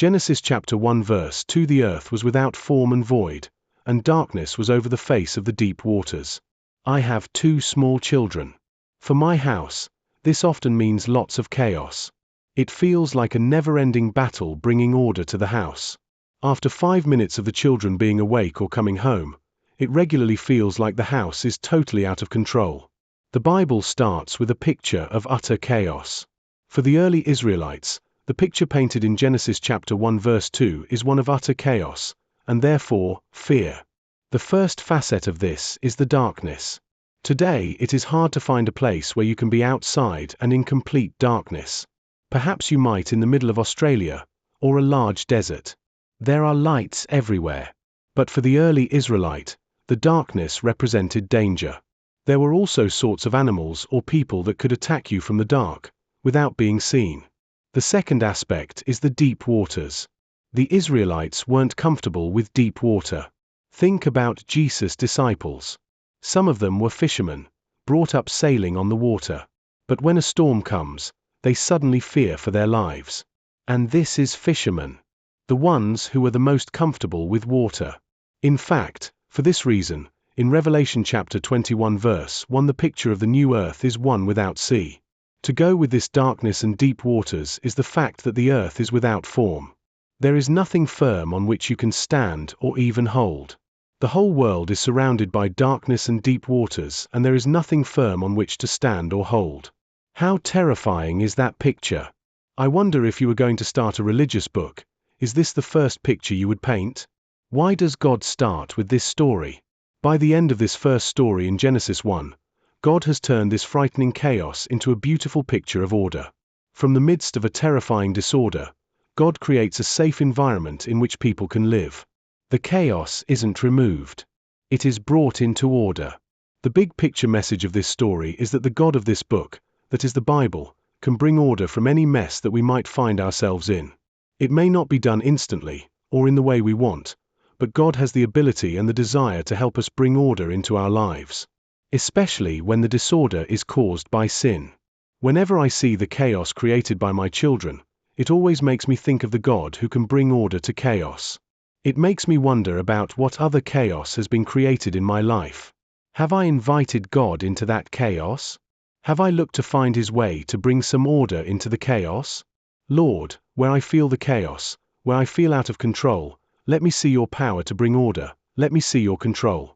Genesis chapter 1 verse 2. The earth was without form and void, and darkness was over the face of the deep waters. I have 2 small children. For my house, this often means lots of chaos. It feels like a never-ending battle bringing order to the house. After 5 minutes of the children being awake or coming home, it regularly feels like the house is totally out of control. The Bible starts with a picture of utter chaos. For the early Israelites, the picture painted in Genesis chapter 1 verse 2 is one of utter chaos, and therefore, fear. The first facet of this is the darkness. Today it is hard to find a place where you can be outside and in complete darkness. Perhaps you might in the middle of Australia, or a large desert. There are lights everywhere. But for the early Israelite, the darkness represented danger. There were also sorts of animals or people that could attack you from the dark, without being seen. The second aspect is the deep waters. The Israelites weren't comfortable with deep water. Think about Jesus' disciples. Some of them were fishermen, brought up sailing on the water. But when a storm comes, they suddenly fear for their lives. And this is fishermen. The ones who are the most comfortable with water. In fact, for this reason, in Revelation chapter 21 verse 1 the picture of the new earth is one without sea. To go with this darkness and deep waters is the fact that the earth is without form. There is nothing firm on which you can stand or even hold. The whole world is surrounded by darkness and deep waters, and there is nothing firm on which to stand or hold. How terrifying is that picture? I wonder if you were going to start a religious book, is this the first picture you would paint? Why does God start with this story? By the end of this first story in Genesis 1, God has turned this frightening chaos into a beautiful picture of order. From the midst of a terrifying disorder, God creates a safe environment in which people can live. The chaos isn't removed. It is brought into order. The big picture message of this story is that the God of this book, that is the Bible, can bring order from any mess that we might find ourselves in. It may not be done instantly, or in the way we want, but God has the ability and the desire to help us bring order into our lives. Especially when the disorder is caused by sin. Whenever I see the chaos created by my children, it always makes me think of the God who can bring order to chaos. It makes me wonder about what other chaos has been created in my life. Have I invited God into that chaos? Have I looked to find His way to bring some order into the chaos? Lord, where I feel the chaos, where I feel out of control, let me see your power to bring order, let me see your control.